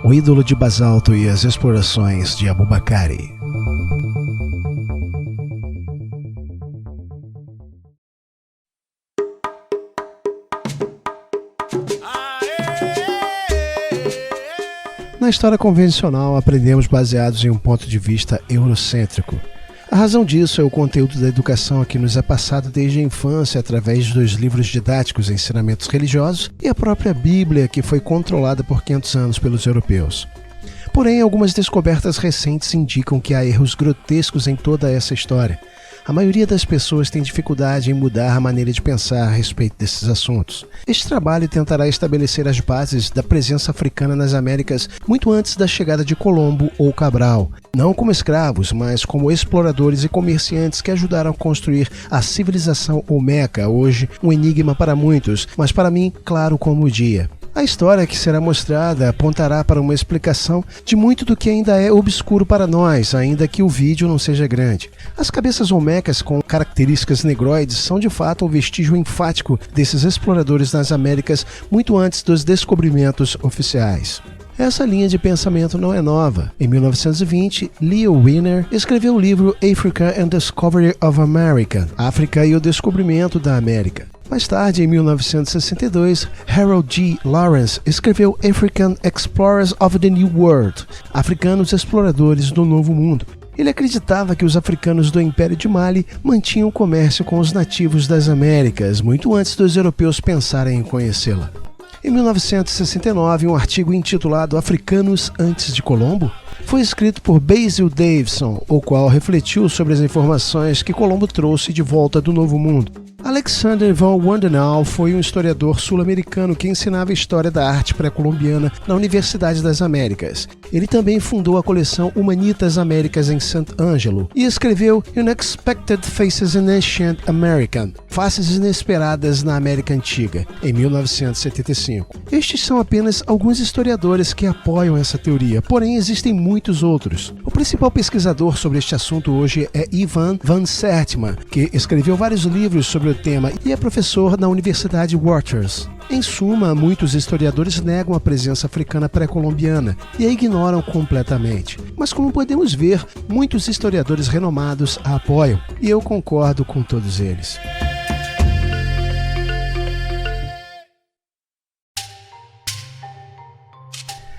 O ídolo de basalto e as explorações de Abubakari. Na história convencional, aprendemos baseados em um ponto de vista eurocêntrico. A razão disso é o conteúdo da educação que nos é passado desde a infância através dos livros didáticos e ensinamentos religiosos e a própria Bíblia, que foi controlada por 500 anos pelos europeus. Porém, algumas descobertas recentes indicam que há erros grotescos em toda essa história. A maioria das pessoas tem dificuldade em mudar a maneira de pensar a respeito desses assuntos. Este trabalho tentará estabelecer as bases da presença africana nas Américas muito antes da chegada de Colombo ou Cabral, não como escravos, mas como exploradores e comerciantes que ajudaram a construir a civilização olmeca, hoje um enigma para muitos, mas para mim claro como o dia. A história que será mostrada apontará para uma explicação de muito do que ainda é obscuro para nós, ainda que o vídeo não seja grande. As cabeças olmecas com características negroides são de fato um vestígio enfático desses exploradores nas Américas muito antes dos descobrimentos oficiais. Essa linha de pensamento não é nova. Em 1920, Leo Wiener escreveu o livro Africa and Discovery of America, África e o Descobrimento da América. Mais tarde, em 1962, Harold G. Lawrence escreveu African Explorers of the New World, Africanos Exploradores do Novo Mundo. Ele acreditava que os africanos do Império de Mali mantinham comércio com os nativos das Américas, muito antes dos europeus pensarem em conhecê-la. Em 1969, um artigo intitulado Africanos antes de Colombo foi escrito por Basil Davidson, o qual refletiu sobre as informações que Colombo trouxe de volta do Novo Mundo. Alexander von Wandenau foi um historiador sul-americano que ensinava a história da arte pré-colombiana na Universidade das Américas. Ele também fundou a coleção Humanitas Américas em St. Angelo e escreveu Unexpected Faces in Ancient America, Faces Inesperadas na América Antiga, em 1975. Estes são apenas alguns historiadores que apoiam essa teoria, porém existem muitos outros. O principal pesquisador sobre este assunto hoje é Ivan van Sertima, que escreveu vários livros sobre o tema e é professor na Universidade Waters. Em suma, muitos historiadores negam a presença africana pré-colombiana e a ignoram completamente. Mas como podemos ver, muitos historiadores renomados a apoiam, e eu concordo com todos eles.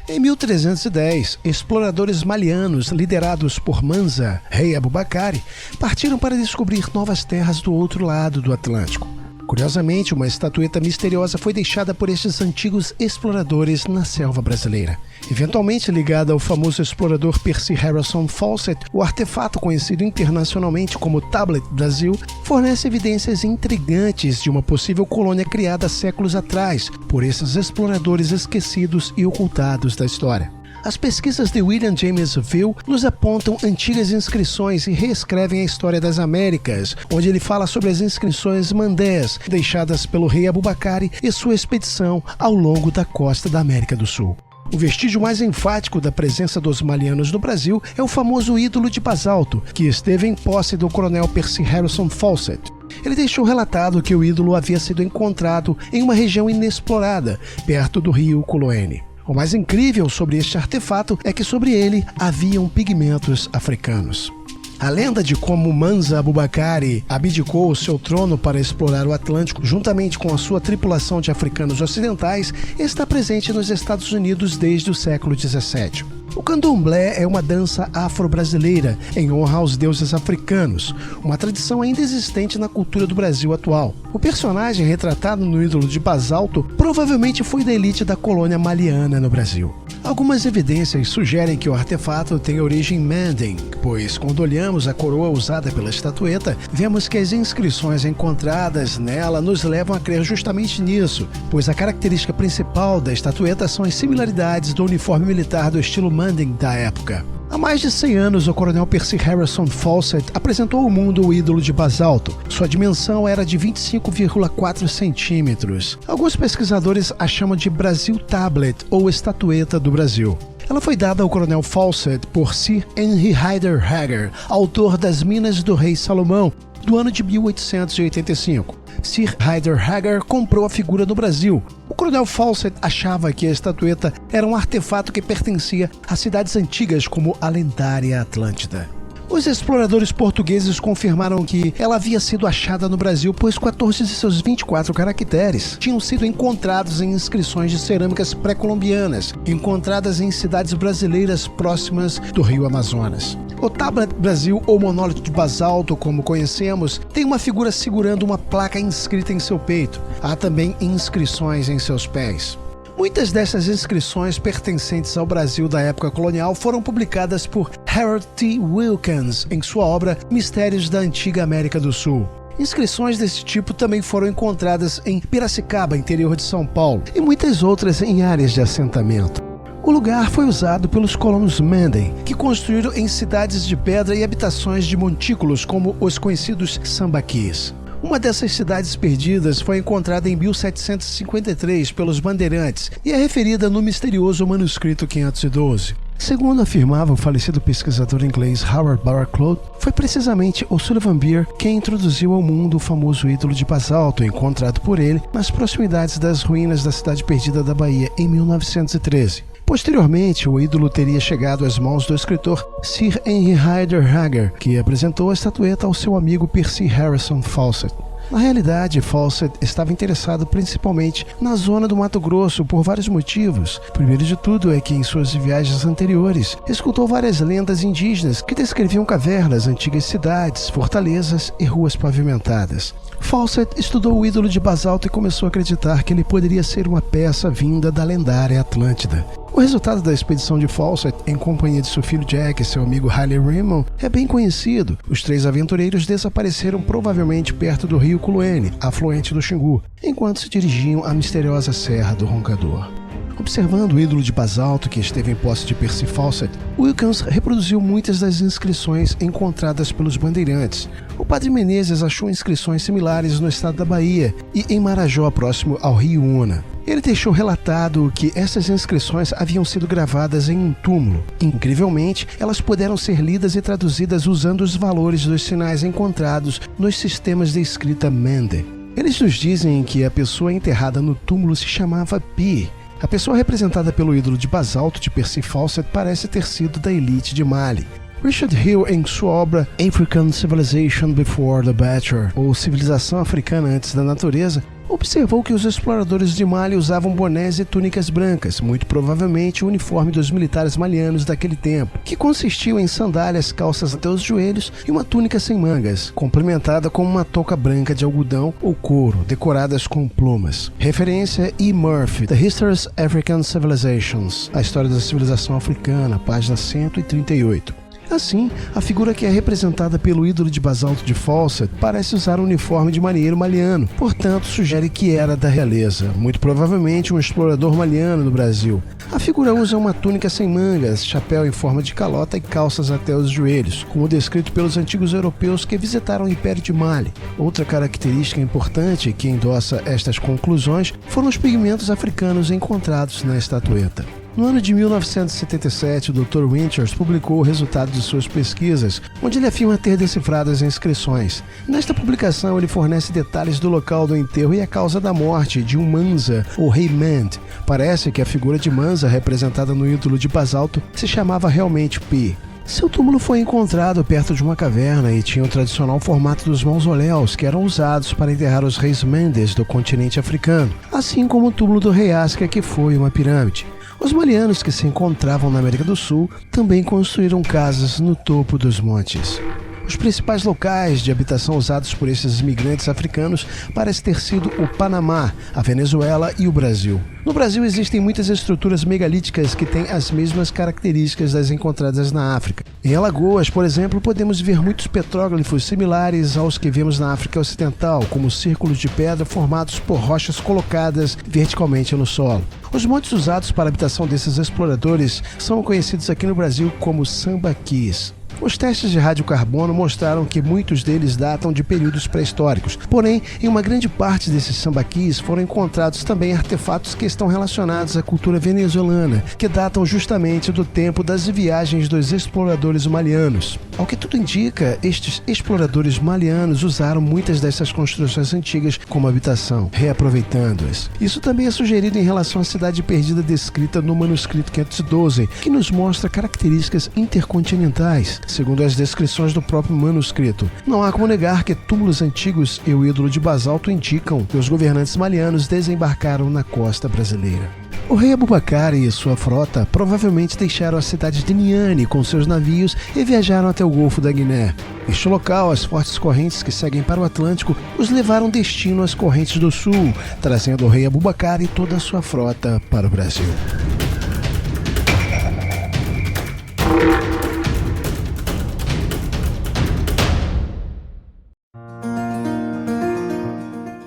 Em 1310, exploradores malianos liderados por Mansa, rei Abubakari, partiram para descobrir novas terras do outro lado do Atlântico. Curiosamente, uma estatueta misteriosa foi deixada por estes antigos exploradores na selva brasileira. Eventualmente ligada ao famoso explorador Percy Harrison Fawcett, o artefato conhecido internacionalmente como Tablet Brasil fornece evidências intrigantes de uma possível colônia criada séculos atrás por esses exploradores esquecidos e ocultados da história. As pesquisas de William James Veal nos apontam antigas inscrições e reescrevem a história das Américas, onde ele fala sobre as inscrições mandés deixadas pelo rei Abubakari e sua expedição ao longo da costa da América do Sul. O vestígio mais enfático da presença dos malianos no Brasil é o famoso ídolo de basalto, que esteve em posse do coronel Percy Harrison Fawcett. Ele deixou relatado que o ídolo havia sido encontrado em uma região inexplorada, perto do rio Coloane. O mais incrível sobre este artefato é que sobre ele haviam pigmentos africanos. A lenda de como Mansa Abubakari abdicou o seu trono para explorar o Atlântico juntamente com a sua tripulação de africanos ocidentais está presente nos Estados Unidos desde o século XVII. O candomblé é uma dança afro-brasileira em honra aos deuses africanos, uma tradição ainda existente na cultura do Brasil atual. O personagem retratado no ídolo de basalto provavelmente foi da elite da colônia maliana no Brasil. Algumas evidências sugerem que o artefato tem origem Manding, pois quando olhamos a coroa usada pela estatueta, vemos que as inscrições encontradas nela nos levam a crer justamente nisso, pois a característica principal da estatueta são as similaridades do uniforme militar do estilo Manding da época. Há mais de 100 anos, o coronel Percy Harrison Fawcett apresentou ao mundo o ídolo de basalto. Sua dimensão era de 25,4 centímetros. Alguns pesquisadores a chamam de Brasil Tablet ou Estatueta do Brasil. Ela foi dada ao coronel Fawcett por Sir Henry Hyder Hager, autor das Minas do Rei Salomão, do ano de 1885. Sir Ryder Haggard comprou a figura no Brasil. O coronel Fawcett achava que a estatueta era um artefato que pertencia a cidades antigas como a lendária Atlântida. Os exploradores portugueses confirmaram que ela havia sido achada no Brasil, pois 14 de seus 24 caracteres tinham sido encontrados em inscrições de cerâmicas pré-colombianas, encontradas em cidades brasileiras próximas do rio Amazonas. O tablet Brasil, ou monólito de basalto, como conhecemos, tem uma figura segurando uma placa inscrita em seu peito. Há também inscrições em seus pés. Muitas dessas inscrições pertencentes ao Brasil da época colonial foram publicadas por Harold T. Wilkins em sua obra Mistérios da Antiga América do Sul. Inscrições desse tipo também foram encontradas em Piracicaba, interior de São Paulo, e muitas outras em áreas de assentamento. O lugar foi usado pelos colonos Mendem, que construíram em cidades de pedra e habitações de montículos como os conhecidos sambaquis. Uma dessas cidades perdidas foi encontrada em 1753 pelos bandeirantes e é referida no misterioso manuscrito 512. Segundo afirmava o falecido pesquisador inglês Howard Barclay, foi precisamente o Sullivan Beer quem introduziu ao mundo o famoso ídolo de basalto encontrado por ele nas proximidades das ruínas da cidade perdida da Bahia em 1913. Posteriormente, o ídolo teria chegado às mãos do escritor Sir Henry Ryder Haggard, que apresentou a estatueta ao seu amigo Percy Harrison Fawcett. Na realidade, Fawcett estava interessado principalmente na zona do Mato Grosso por vários motivos. O primeiro de tudo é que em suas viagens anteriores, escutou várias lendas indígenas que descreviam cavernas, antigas cidades, fortalezas e ruas pavimentadas. Fawcett estudou o ídolo de basalto e começou a acreditar que ele poderia ser uma peça vinda da lendária Atlântida. O resultado da expedição de Fawcett, em companhia de seu filho Jack e seu amigo Harley Raymond, é bem conhecido. Os três aventureiros desapareceram provavelmente perto do rio Culuene, afluente do Xingu, enquanto se dirigiam à misteriosa Serra do Roncador. Observando o ídolo de basalto que esteve em posse de Percy Fawcett, Wilkins reproduziu muitas das inscrições encontradas pelos bandeirantes. O padre Menezes achou inscrições similares no estado da Bahia e em Marajó, próximo ao rio Una. Ele deixou relatado que essas inscrições haviam sido gravadas em um túmulo. Incrivelmente, elas puderam ser lidas e traduzidas usando os valores dos sinais encontrados nos sistemas de escrita Mende. Eles nos dizem que a pessoa enterrada no túmulo se chamava Pi. A pessoa representada pelo ídolo de basalto de Percy Fawcett parece ter sido da elite de Mali. Richard Hill, em sua obra African Civilization Before the Butcher, ou Civilização Africana Antes da Natureza, observou que os exploradores de Mali usavam bonés e túnicas brancas, muito provavelmente o uniforme dos militares malianos daquele tempo, que consistiu em sandálias, calças até os joelhos e uma túnica sem mangas, complementada com uma touca branca de algodão ou couro, decoradas com plumas. Referência E. Murphy, The History of African Civilizations, A História da Civilização Africana, página 138. Assim, a figura que é representada pelo ídolo de basalto de Fawcett parece usar um uniforme de marinheiro maliano, portanto sugere que era da realeza, muito provavelmente um explorador maliano do Brasil. A figura usa uma túnica sem mangas, chapéu em forma de calota e calças até os joelhos, como descrito pelos antigos europeus que visitaram o Império de Mali. Outra característica importante que endossa estas conclusões foram os pigmentos africanos encontrados na estatueta. No ano de 1977, o Dr. Winters publicou o resultado de suas pesquisas, onde ele afirma ter decifrado as inscrições. Nesta publicação, ele fornece detalhes do local do enterro e a causa da morte de um Mansa, ou rei Mand. Parece que a figura de Mansa, representada no ídolo de basalto, se chamava realmente Pi. Seu túmulo foi encontrado perto de uma caverna e tinha o tradicional formato dos mausoléus que eram usados para enterrar os reis Mendes do continente africano, assim como o túmulo do rei Asca, que foi uma pirâmide. Os malianos que se encontravam na América do Sul também construíram casas no topo dos montes. Os principais locais de habitação usados por esses imigrantes africanos parecem ter sido o Panamá, a Venezuela e o Brasil. No Brasil existem muitas estruturas megalíticas que têm as mesmas características das encontradas na África. Em Alagoas, por exemplo, podemos ver muitos petróglifos similares aos que vemos na África Ocidental, como círculos de pedra formados por rochas colocadas verticalmente no solo. Os montes usados para a habitação desses exploradores são conhecidos aqui no Brasil como sambaquis. Os testes de radiocarbono mostraram que muitos deles datam de períodos pré-históricos, porém, em uma grande parte desses sambaquis foram encontrados também artefatos que estão relacionados à cultura venezuelana, que datam justamente do tempo das viagens dos exploradores malianos. Ao que tudo indica, estes exploradores malianos usaram muitas dessas construções antigas como habitação, reaproveitando-as. Isso também é sugerido em relação à cidade perdida descrita no manuscrito 512, que nos mostra características intercontinentais, segundo as descrições do próprio manuscrito. Não há como negar que túmulos antigos e o ídolo de basalto indicam que os governantes malianos desembarcaram na costa brasileira. O rei Abubakar e sua frota provavelmente deixaram a cidade de Niani com seus navios e viajaram até o Golfo da Guiné. Neste local, as fortes correntes que seguem para o Atlântico os levaram destino às correntes do sul, trazendo o rei Abubakar e toda a sua frota para o Brasil.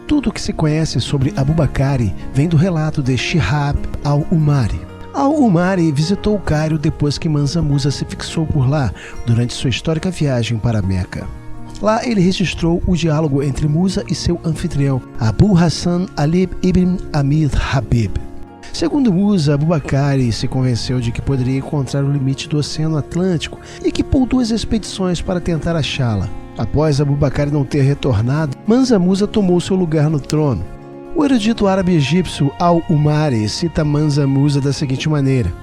Tudo o que se conhece sobre Abubakar vem do relato de Shihab al-Umari. Al-Umari visitou o Cairo depois que Mansa Musa se fixou por lá, durante sua histórica viagem para Meca. Lá ele registrou o diálogo entre Musa e seu anfitrião, Abu Hassan Ali ibn Amir Habib. Segundo Musa, Abubakar se convenceu de que poderia encontrar o limite do Oceano Atlântico e equipou 2 expedições para tentar achá-la. Após Abubakar não ter retornado, Mansa Musa tomou seu lugar no trono. O erudito árabe egípcio Al-Umari cita Mansa Musa da seguinte maneira: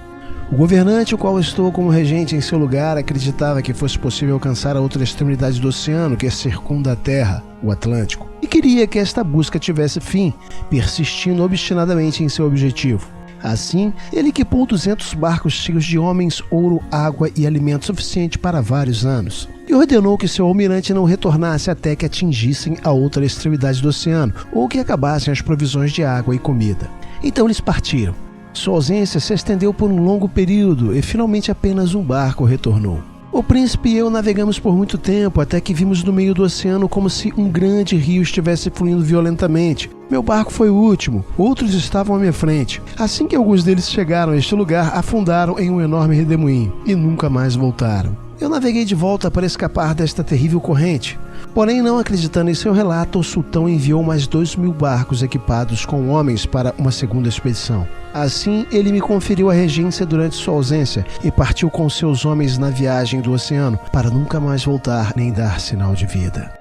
o governante, o qual estou como regente em seu lugar, acreditava que fosse possível alcançar a outra extremidade do oceano que circunda a Terra, o Atlântico, e queria que esta busca tivesse fim, persistindo obstinadamente em seu objetivo. Assim, ele equipou 200 barcos cheios de homens, ouro, água e alimento suficiente para vários anos, e ordenou que seu almirante não retornasse até que atingissem a outra extremidade do oceano ou que acabassem as provisões de água e comida. Então eles partiram. Sua ausência se estendeu por um longo período e finalmente apenas um barco retornou. O príncipe e eu navegamos por muito tempo até que vimos no meio do oceano como se um grande rio estivesse fluindo violentamente. Meu barco foi o último, outros estavam à minha frente. Assim que alguns deles chegaram a este lugar, afundaram em um enorme redemoinho e nunca mais voltaram. Eu naveguei de volta para escapar desta terrível corrente. Porém, não acreditando em seu relato, o sultão enviou mais 2.000 barcos equipados com homens para uma segunda expedição. Assim, ele me conferiu a regência durante sua ausência e partiu com seus homens na viagem do oceano para nunca mais voltar nem dar sinal de vida.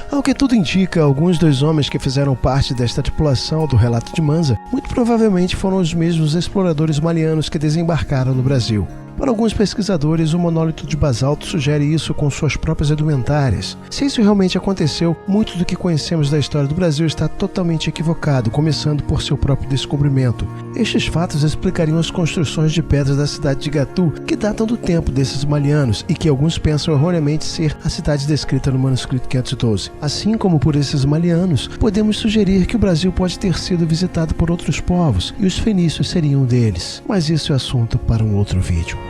Ao que tudo indica, alguns dos homens que fizeram parte desta tripulação do relato de Mansa muito provavelmente foram os mesmos exploradores malianos que desembarcaram no Brasil. Para alguns pesquisadores, o monólito de basalto sugere isso com suas próprias indumentárias. Se isso realmente aconteceu, muito do que conhecemos da história do Brasil está totalmente equivocado, começando por seu próprio descobrimento. Estes fatos explicariam as construções de pedra da cidade de Gatu, que datam do tempo desses malianos e que alguns pensam erroneamente ser a cidade descrita no manuscrito 512. Assim como por esses malianos, podemos sugerir que o Brasil pode ter sido visitado por outros povos, e os fenícios seriam um deles. Mas isso é assunto para um outro vídeo.